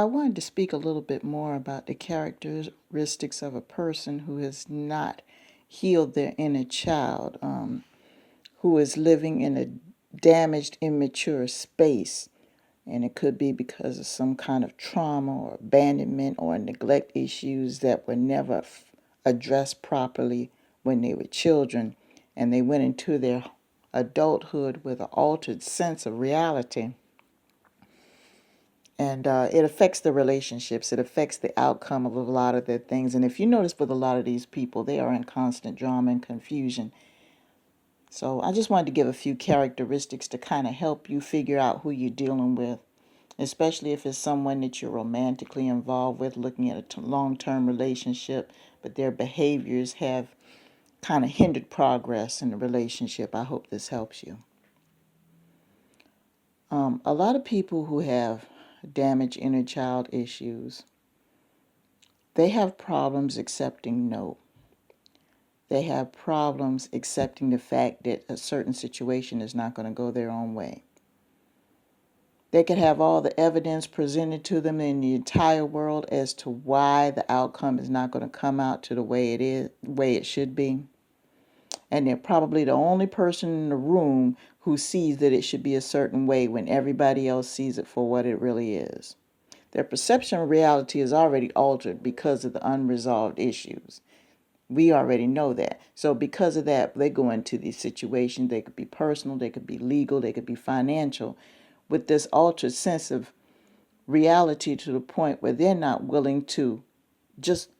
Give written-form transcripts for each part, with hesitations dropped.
I wanted to speak a little bit more about the characteristics of a person who has not healed their inner child, who is living in a damaged, immature space. And it could be because of some kind of trauma or abandonment or neglect issues that were never addressed properly when they were children. And they went into their adulthood with an altered sense of reality. And it affects the relationships. It affects the outcome of a lot of their things. And if you notice with a lot of these people, they are in constant drama and confusion. So I just wanted to give a few characteristics to kind of help you figure out who you're dealing with, especially if it's someone that you're romantically involved with, looking at a long-term relationship, but their behaviors have kind of hindered progress in the relationship. I hope this helps you. A lot of people who have damaged inner child issues, they have problems accepting no. They have problems accepting the fact that a certain situation is not going to go their own way. They could have all the evidence presented to them in the entire world as to why the outcome is not going to come out to the way it is, way it should be. And they're probably the only person in the room who sees that it should be a certain way when everybody else sees it for what it really is. Their perception of reality is already altered because of the unresolved issues. We already know that. So because of that, they go into these situations. They could be personal, they could be legal, they could be financial, with this altered sense of reality to the point where they're not willing to just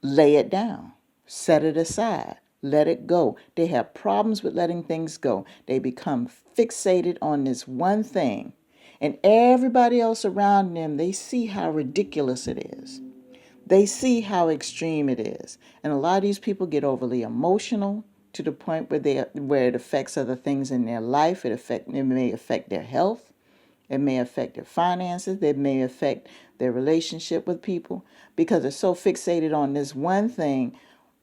lay it down, set it aside, let it go. They have problems with letting things go. They become fixated on this one thing, and everybody else around them, they see how ridiculous it is. They see how extreme it is. And a lot of these people get overly emotional to the point where it affects other things in their life. It may affect their health. It may affect their finances. It may affect their relationship with people because they're so fixated on this one thing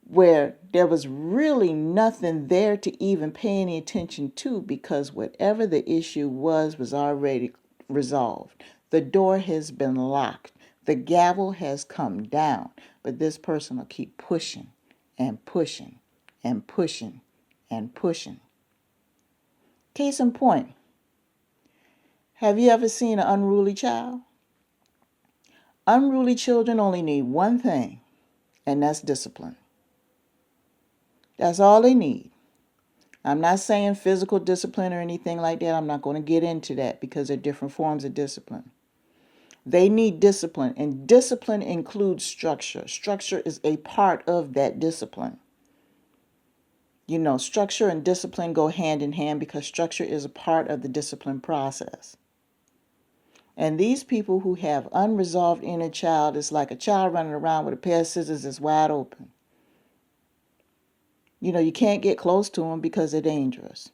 where there was really nothing there to even pay any attention to, because whatever the issue was already resolved. The door has been locked. The gavel has come down. But this person will keep pushing and pushing and pushing and pushing. Case in point, have you ever seen an unruly child? Unruly children only need one thing, and that's discipline. That's all they need. I'm not saying physical discipline or anything like that. I'm not going to get into that because there are different forms of discipline. They need discipline, and discipline includes structure. Structure is a part of that discipline. You know, structure and discipline go hand in hand because structure is a part of the discipline process. And these people who have unresolved inner child is like a child running around with a pair of scissors that's wide open. You know, you can't get close to them because they're dangerous.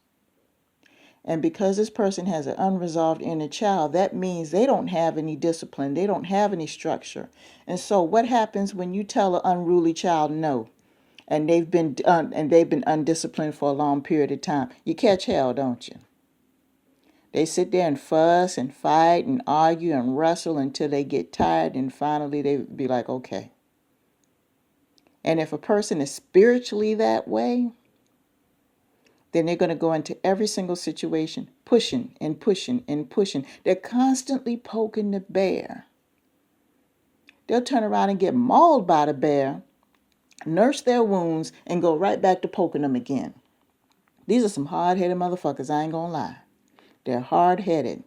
And because this person has an unresolved inner child, that means they don't have any discipline. They don't have any structure. And so what happens when you tell an unruly child no, and they've been undisciplined for a long period of time? You catch hell, don't you? They sit there and fuss and fight and argue and wrestle until they get tired, and finally they be like, okay. And if a person is spiritually that way, then they're going to go into every single situation pushing and pushing and pushing. They're constantly poking the bear. They'll turn around and get mauled by the bear, nurse their wounds, and go right back to poking them again. These are some hard-headed motherfuckers, I ain't gonna lie. They're hard-headed.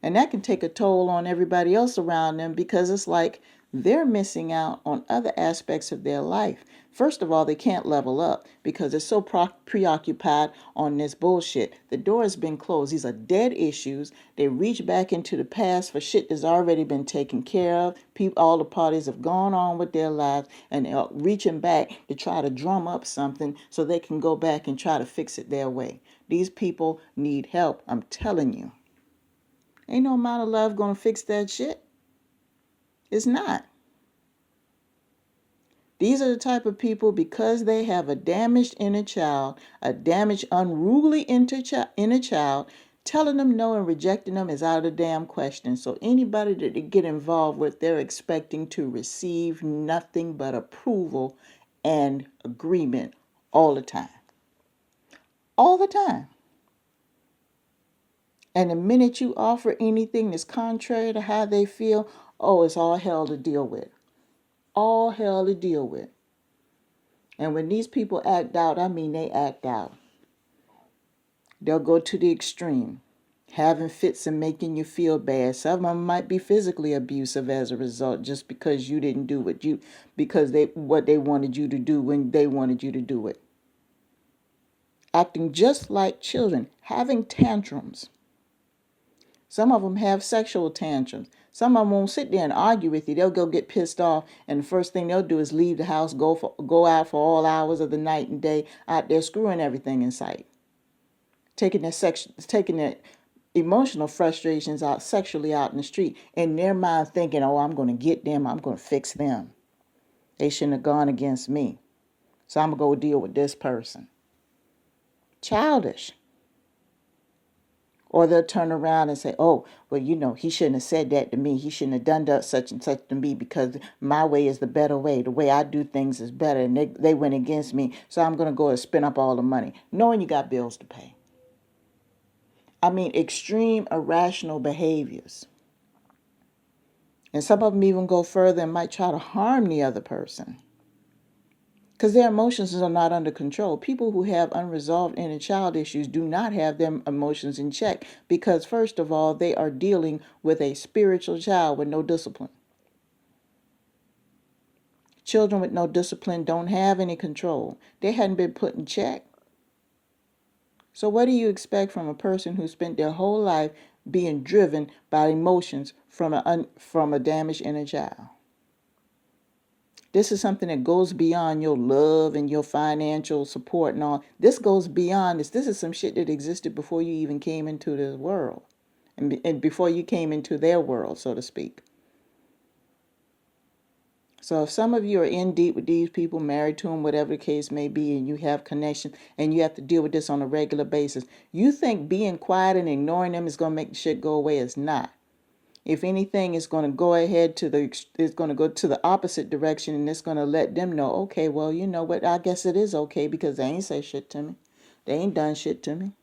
And that can take a toll on everybody else around them because it's like they're missing out on other aspects of their life. First of all, they can't level up because they're so preoccupied on this bullshit. The door has been closed. These are dead issues. They reach back into the past for shit that's already been taken care of. All the parties have gone on with their lives, and they're reaching back to try to drum up something so they can go back and try to fix it their way. These people need help, I'm telling you. Ain't no amount of love gonna fix that shit. It's not. These are the type of people, because they have a damaged inner child, a damaged, unruly inner child, Telling them no and rejecting them is out of the damn question. So anybody that they get involved with, they're expecting to receive nothing but approval and agreement all the time. All the time. And the minute you offer anything that's contrary to how they feel, oh, it's all hell to deal with. All hell to deal with. And when these people act out, I mean they act out. They'll go to the extreme, having fits and making you feel bad. Some of them might be physically abusive as a result, just because you didn't do what they wanted you to do when they wanted you to do it. Acting just like children, having tantrums. Some of them have sexual tantrums. Some of them won't sit there and argue with you. They'll go get pissed off, and the first thing they'll do is leave the house, go out for all hours of the night and day, out there screwing everything in sight. Taking their emotional frustrations out sexually out in the street, in their mind thinking, oh, I'm going to get them, I'm going to fix them. They shouldn't have gone against me, so I'm going to go deal with this person. Childish. Or they'll turn around and say, oh, well, he shouldn't have said that to me. He shouldn't have done that such and such to me because my way is the better way. The way I do things is better, and they went against me, so I'm going to go and spend up all the money, knowing you got bills to pay. I mean, extreme irrational behaviors. And some of them even go further and might try to harm the other person, because their emotions are not under control. People who have unresolved inner child issues do not have their emotions in check because, first of all, they are dealing with a spiritual child with no discipline. Children with no discipline don't have any control. They hadn't been put in check. So what do you expect from a person who spent their whole life being driven by emotions from a damaged inner child? This is something that goes beyond your love and your financial support and all. This goes beyond this. This is some shit that existed before you even came into this world. And before you came into their world, so to speak. So if some of you are in deep with these people, married to them, whatever the case may be, and you have connection, and you have to deal with this on a regular basis, you think being quiet and ignoring them is going to make the shit go away. It's not. If anything, it's going to go ahead it's going to go to the opposite direction, and it's going to let them know, okay, well, you know what, I guess it is okay because they ain't say shit to me. They ain't done shit to me.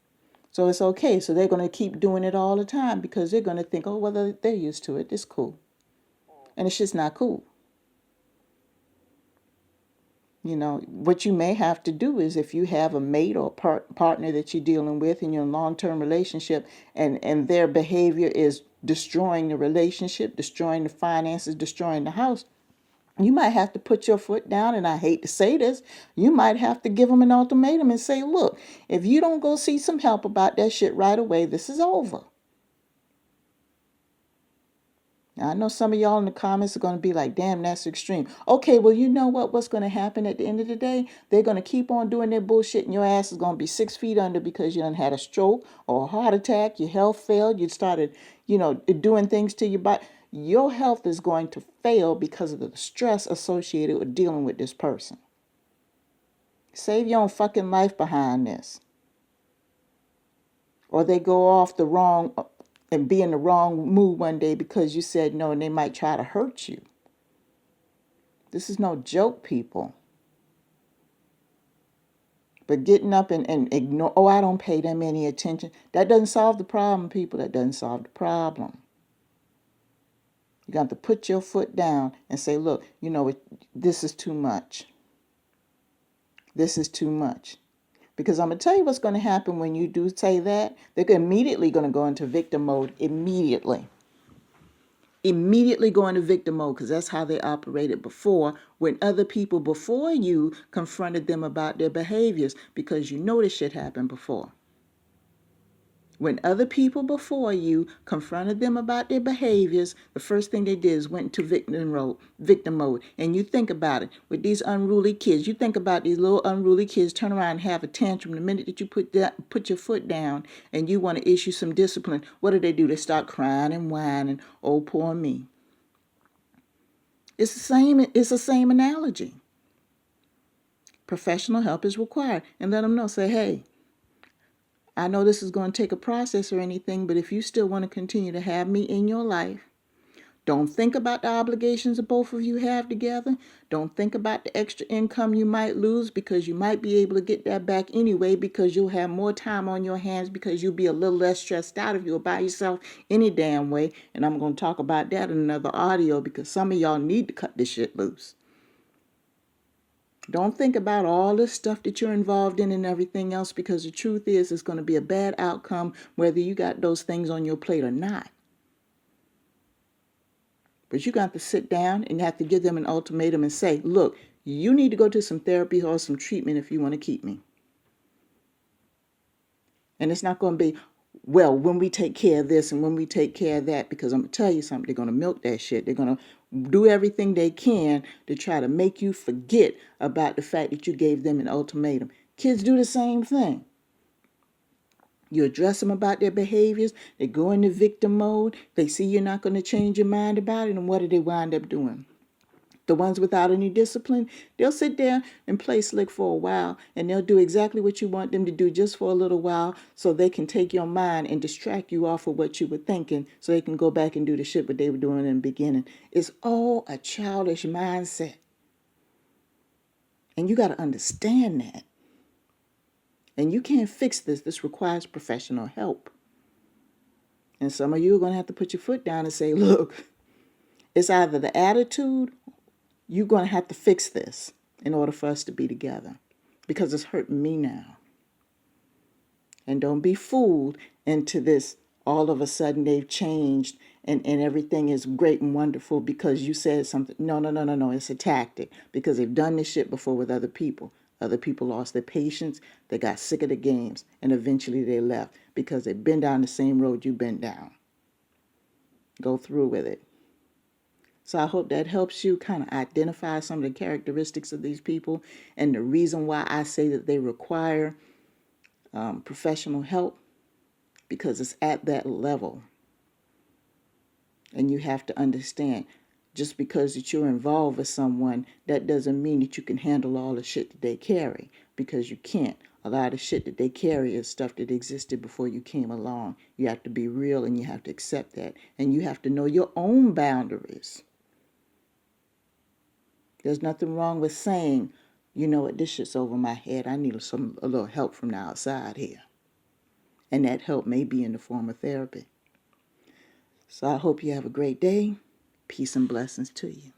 So it's okay. So they're going to keep doing it all the time because they're going to think, oh, well, they're used to it. It's cool. And it's just not cool. What you may have to do is, if you have a mate or partner that you're dealing with in your long-term relationship, and their behavior is destroying the relationship, destroying the finances, destroying the house, you might have to put your foot down, and I hate to say this, you might have to give them an ultimatum and say, look, if you don't go see some help about that shit right away, this is over. Now, I know some of y'all in the comments are going to be like, damn, that's extreme. Okay, well, you know what? What's going to happen at the end of the day? They're going to keep on doing their bullshit, and your ass is going to be 6 feet under because you done had a stroke or a heart attack. Your health failed. You started, doing things to your body. Your health is going to fail because of the stress associated with dealing with this person. Save your own fucking life behind this. Or they go off the wrong and be in the wrong mood one day because you said no, and they might try to hurt you. This is no joke, people. But getting up and ignore, oh, I don't pay them any attention. That doesn't solve the problem, people. That doesn't solve the problem. You got to put your foot down and say, look, this is too much. This is too much. Because I'm going to tell you what's going to happen when you do say that. They're immediately going to go into victim mode. Immediately go into victim mode, because that's how they operated before, when other people before you confronted them about their behaviors, because this shit happened before. When other people before you confronted them about their behaviors, the first thing they did is went into victim mode. And you think about it, with these unruly kids, you think about these little unruly kids turn around and have a tantrum the minute that you put your foot down and you want to issue some discipline. What do? They start crying and whining, oh, poor me. It's the same analogy. Professional help is required. And let them know, say, hey, I know this is going to take a process or anything, but if you still want to continue to have me in your life, don't think about the obligations that both of you have together. Don't think about the extra income you might lose, because you might be able to get that back anyway, because you'll have more time on your hands, because you'll be a little less stressed out if you're by yourself any damn way. And I'm going to talk about that in another audio, because some of y'all need to cut this shit loose. Don't think about all the stuff that you're involved in and everything else, because the truth is it's going to be a bad outcome whether you got those things on your plate or not. But you got to sit down and you have to give them an ultimatum and say, look, you need to go to some therapy or some treatment if you want to keep me. And it's not going to be, well, when we take care of this and when we take care of that, because I'm going to tell you something, they're going to milk that shit. They're going to do everything they can to try to make you forget about the fact that you gave them an ultimatum. Kids do the same thing. You address them about their behaviors, they go into victim mode, they see you're not going to change your mind about it, and what do they wind up doing? The ones without any discipline, they'll sit there and play slick for a while, and they'll do exactly what you want them to do just for a little while, so they can take your mind and distract you off of what you were thinking, so they can go back and do the shit what they were doing in the beginning. It's all a childish mindset. And you got to understand that. And you can't fix this. This requires professional help. And some of you are going to have to put your foot down and say, look, it's either the attitude, you're going to have to fix this in order for us to be together, because it's hurting me now. And don't be fooled into this, all of a sudden they've changed and everything is great and wonderful because you said something. No. It's a tactic, because they've done this shit before with other people. Other people lost their patience. They got sick of the games, and eventually they left because they've been down the same road you've been down. Go through with it. So I hope that helps you kind of identify some of the characteristics of these people and the reason why I say that they require professional help, because it's at that level. And you have to understand, just because that you're involved with someone, that doesn't mean that you can handle all the shit that they carry, because you can't. A lot of shit that they carry is stuff that existed before you came along. You have to be real, and you have to accept that. And you have to know your own boundaries. There's nothing wrong with saying, you know what, this shit's over my head. I need a little help from the outside here. And that help may be in the form of therapy. So I hope you have a great day. Peace and blessings to you.